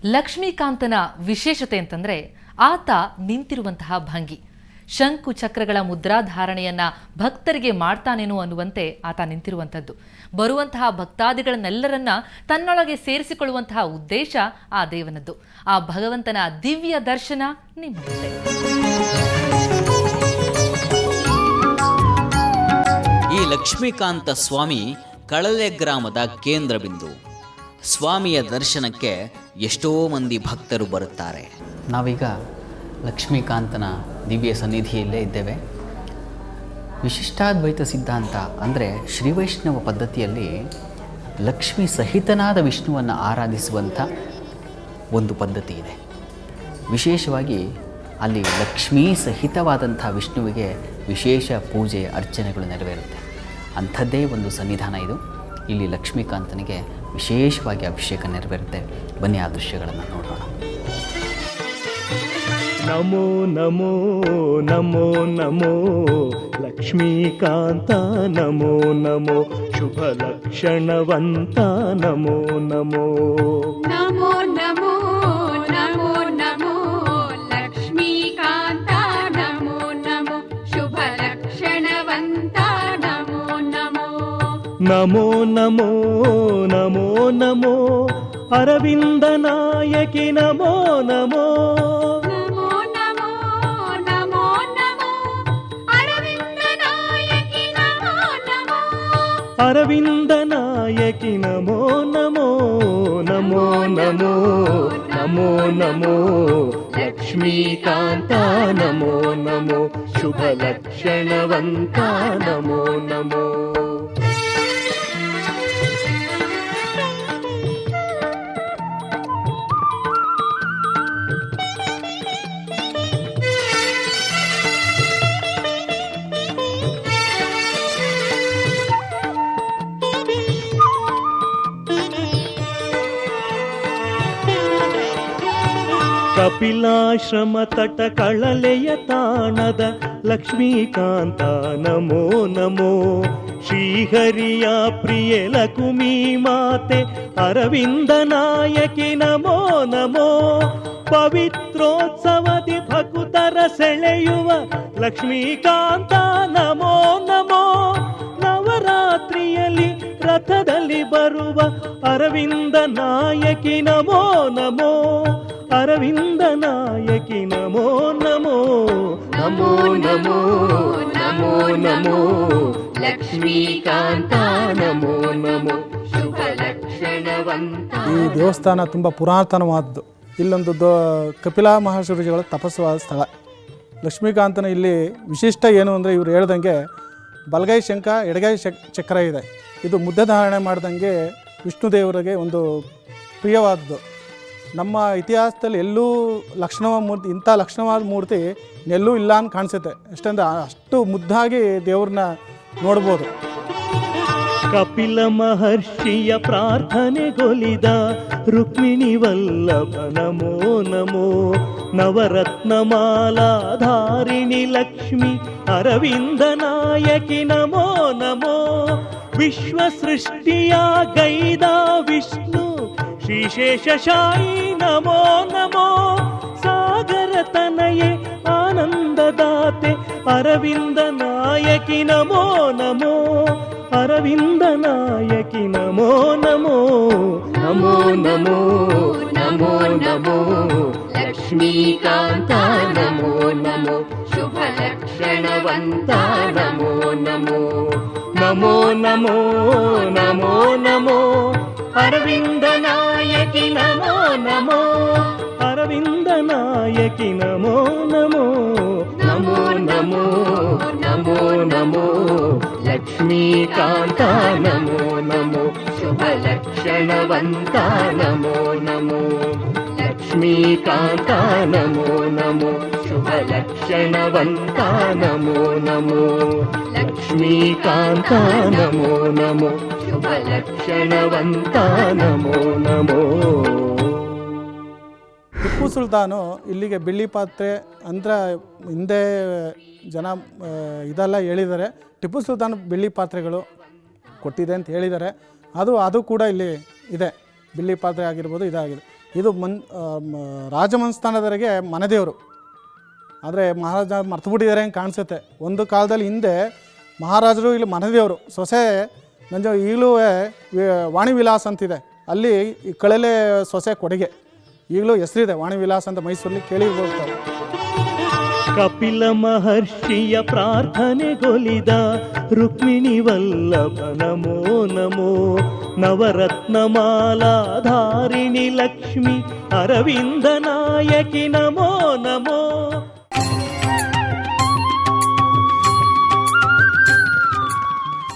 ಲಕ್ಷ್ಮೀಕಾಂತನ ವಿಶೇಷತೆ ಅಂತಂದ್ರೆ ಆತ ನಿಂತಿರುವಂತಹ ಭಂಗಿ. ಶಂಕು ಚಕ್ರಗಳ ಮುದ್ರಾಧಾರಣೆಯನ್ನ ಭಕ್ತರಿಗೆ ಮಾಡ್ತಾನೇನೋ ಅನ್ನುವಂತೆ ಆತ ನಿಂತಿರುವಂಥದ್ದು. ಬರುವಂತಹ ಭಕ್ತಾದಿಗಳನ್ನೆಲ್ಲರನ್ನ ತನ್ನೊಳಗೆ ಸೇರಿಸಿಕೊಳ್ಳುವಂತಹ ಉದ್ದೇಶ ಆ ದೇವನದ್ದು. ಆ ಭಗವಂತನ ದಿವ್ಯ ದರ್ಶನ ನಿಮ್ಮ ಮುಂದೆ. ಈ ಲಕ್ಷ್ಮೀಕಾಂತ ಸ್ವಾಮಿ ಕಳಲೆ ಗ್ರಾಮದ ಕೇಂದ್ರ ಬಿಂದು. ಸ್ವಾಮಿಯ ದರ್ಶನಕ್ಕೆ ಎಷ್ಟೋ ಮಂದಿ ಭಕ್ತರು ಬರುತ್ತಾರೆ. ನಾವೀಗ ಲಕ್ಷ್ಮೀಕಾಂತನ ದಿವ್ಯ ಸನ್ನಿಧಿಯಲ್ಲೇ ಇದ್ದೇವೆ. ವಿಶಿಷ್ಟಾದ್ವೈತ ಸಿದ್ಧಾಂತ ಅಂದರೆ ಶ್ರೀವೈಷ್ಣವ ಪದ್ಧತಿಯಲ್ಲಿ ಲಕ್ಷ್ಮೀ ಸಹಿತನಾದ ವಿಷ್ಣುವನ್ನು ಆರಾಧಿಸುವಂಥ ಒಂದು ಪದ್ಧತಿ ಇದೆ. ವಿಶೇಷವಾಗಿ ಅಲ್ಲಿ ಲಕ್ಷ್ಮೀ ಸಹಿತವಾದಂಥ ವಿಷ್ಣುವಿಗೆ ವಿಶೇಷ ಪೂಜೆ ಅರ್ಚನೆಗಳು ನೆರವೇರುತ್ತೆ. ಅಂಥದ್ದೇ ಒಂದು ಸನ್ನಿಧಾನ ಇದು. ಇಲ್ಲಿ ಲಕ್ಷ್ಮೀಕಾಂತನಿಗೆ ವಿಶೇಷವಾಗಿ ಅಭಿಷೇಕ ನೆರವೇರುತ್ತೆ. ಬನ್ನಿ ಆ ದೃಶ್ಯಗಳನ್ನು ನೋಡೋಣ. ನಮೋ ನಮೋ ನಮೋ ನಮೋ ಲಕ್ಷ್ಮೀಕಾಂತ ನಮೋ ನಮೋ ಶುಭ ಲಕ್ಷಣವಂತ ನಮೋ ನಮೋ ನಮೋ ನಮೋ ನಮೋ ನಮೋ ಲಕ್ಷ್ಮೀಕಾಂತ ನಮೋ ನಮೋ ಶುಭ ಲಕ್ಷಣವಂತ ನಮೋ ನಮೋ ನಮೋ ನಮೋ ನಮೋ ನಮೋ ಅರವಿಂದ ನಾಯಕಿ ನಮೋ ನಮೋ ಅರವಿಂದ ನಾಯಕಿ ನಮೋ ನಮೋ ನಮೋ ನಮೋ ನಮೋ ನಮೋ ಲಕ್ಷ್ಮೀಕಾಂತ ನಮೋ ನಮೋ ಶುಭ ಲಕ್ಷಣವಂತ ನಮೋ ನಮೋ ಕಪಿಲಾಶ್ರಮ ತಟ ಕಳಲೆಯ ತಾಣದ ಲಕ್ಷ್ಮೀಕಾಂತ ನಮೋ ನಮೋ ಶ್ರೀಹರಿಯ ಪ್ರಿಯ ಲಕುಮಿ ಮಾತೆ ಅರವಿಂದ ನಾಯಕಿ ನಮೋ ನಮೋ ಪವಿತ್ರೋತ್ಸವದಿ ಭಕುತರ ಸೆಳೆಯುವ ಲಕ್ಷ್ಮೀಕಾಂತ ನಮೋ ನಮೋ ನವರಾತ್ರಿಯಲ್ಲಿ ರಥದಲ್ಲಿ ಬರುವ ಅರವಿಂದ ನಾಯಕಿ ನಮೋ ನಮೋ ಅರವಿಂದ ನಾಯಕಿ ನಮೋ ನಮೋ ನಮೋ ನಮೋ ನಮೋ ನಮೋ ಲಕ್ಷ್ಮೀಕಾಂತ ನಮೋ ನಮೋ ಶುಭ ಲಕ್ಷಣವಂತ. ಈ ದೇವಸ್ಥಾನ ತುಂಬ ಪುರಾತನವಾದದ್ದು. ಇಲ್ಲೊಂದು ಕಪಿಲಾ ಮಹರ್ಷಿಗಳ ತಪಸ್ವಾದ ಸ್ಥಳ. ಲಕ್ಷ್ಮೀಕಾಂತನ ಇಲ್ಲಿ ವಿಶಿಷ್ಟ ಏನು ಅಂದರೆ ಇವರು ಹೇಳ್ದಂಗೆ ಬಲಗೈ ಶಂಖ ಎಡಗೈ ಚಕ್ರ ಇದೆ. ಇದು ಮುದ್ದೆ ಧಾರಣೆ ಮಾಡ್ದಂಗೆ ವಿಷ್ಣು ದೇವರಿಗೆ ಒಂದು ಪ್ರಿಯವಾದದ್ದು. ನಮ್ಮ ಇತಿಹಾಸದಲ್ಲಿ ಎಲ್ಲೂ ಮೂರ್ತಿ ಇಂಥ ಲಕ್ಷಣವಾದ ಮೂರ್ತಿ ಎಲ್ಲೂ ಇಲ್ಲ ಅಂತ ಕಾಣಿಸುತ್ತೆ. ಎಷ್ಟಂದ್ರೆ ಅಷ್ಟು ಮುದ್ದಾಗಿ ದೇವ್ರನ್ನ ನೋಡ್ಬೋದು. ಕಪಿಲ ಮಹರ್ಷಿಯ ಪ್ರಾರ್ಥನೆಗೊಲಿದ ರುಕ್ಮಿಣಿ ವಲ್ಲಭ ನಮೋ ನಮೋ ನವರತ್ನಮಾಲಾಧಾರಿಣಿ ಲಕ್ಷ್ಮಿ ಅರವಿಂದ ನಾಯಕಿ ನಮೋ ನಮೋ ವಿಶ್ವ ಸೃಷ್ಟಿಯ ಗೈದ ವಿಷ್ಣು ಶ್ರೀಶೇಷಶಾಯಿ ನಮೋ ನಮೋ ಸಾಗರ ತನಯೆ ಆನಂದದಾತೆ ಅರವಿಂದ ನಾಯಕಿ ನಮೋ ನಮೋ ಅರವಿಂದ ನಾಯಕಿ ನಮೋ ನಮೋ ನಮೋ ನಮೋ ನಮೋ ನಮೋ ಲಕ್ಷ್ಮೀಕಾಂತ ನಮೋ ನಮೋ ಶುಭ ಲಕ್ಷಣವಂತ ನಮೋ ನಮೋ ನಮೋ ನಮೋ ನಮೋ ನಮೋ ಅರವಿಂದ ನಾಯಕಿ ನಮೋ ನಮೋ ಅರವಿಂದ ನಾಯಕಿ ನಮೋ ನಮೋ ನಮೋ ನಮೋ ನಮೋ ನಮೋ ಲಕ್ಷ್ಮೀಕಾಂತ ನಮೋ ನಮೋ ಶುಭ ಲಕ್ಷಣವಂತ ನಮೋ ನಮೋ ಲಕ್ಷ್ಮೀಕಾಂತ ನಮೋ ನಮೋ ಶುಭ ಲಕ್ಷಣವಂತ ನಮೋ ನಮೋ ಲಕ್ಷ್ಮೀಕಾಂತ ನಮೋ ನಮೋ ಶುಭ ಲಕ್ಷಣವಂತ ನಮೋ ನಮೋ. ಟಿಪ್ಪು ಸುಲ್ತಾನು ಇಲ್ಲಿಗೆ ಬೆಳ್ಳಿ ಪಾತ್ರೆ ಅಂದರೆ ಹಿಂದೆ ಜನ ಇದೆಲ್ಲ ಹೇಳಿದ್ದಾರೆ. ಟಿಪ್ಪು ಸುಲ್ತಾನ್ ಬೆಳ್ಳಿ ಪಾತ್ರೆಗಳು ಕೊಟ್ಟಿದೆ ಅಂತ ಹೇಳಿದ್ದಾರೆ. ಅದು ಕೂಡ ಇಲ್ಲಿ ಇದೆ. ಬೆಳ್ಳಿ ಪಾತ್ರೆ ಆಗಿರ್ಬೋದು, ಇದಾಗಿದೆ. ಇದು ರಾಜಮನೆತನದವರಿಗೆ ಮನೆದೇವರು. ಆದರೆ ಮಹಾರಾಜ ಮರ್ತುಬಿಟ್ಟಿದ್ದಾರೆ ಅಂತ ಕಾಣಿಸುತ್ತೆ. ಒಂದು ಕಾಲದಲ್ಲಿ ಹಿಂದೆ ಮಹಾರಾಜರು ಇಲ್ಲಿ ಮನೆದೇವರು. ಸೊಸೆ ಈಗಲೂ ವಾಣಿ ವಿಲಾಸ್ ಅಂತಿದೆ, ಅಲ್ಲಿ ಈ ಕಳಲೆ ಸೊಸೆ ಕೊಡುಗೆ ಈಗಲೂ ಹೆಸರಿದೆ, ವಾಣಿ ವಿಲಾಸ್ ಅಂತ ಮೈಸೂರಲ್ಲಿ ಕೇಳಿರ್ಬೋದು. ಕಪಿಲ ಮಹರ್ಷಿಯ ಪ್ರಾರ್ಥನೆಗೊಲಿದ ರುಕ್ಮಿಣಿ ವಲ್ಲಭ ನಮೋ ನಮೋ. ನವರತ್ನಮಾಲಾಧಾರಿಣಿ ಲಕ್ಷ್ಮಿ ಅರವಿಂದ ನಾಯಕಿ ನಮೋ ನಮೋ.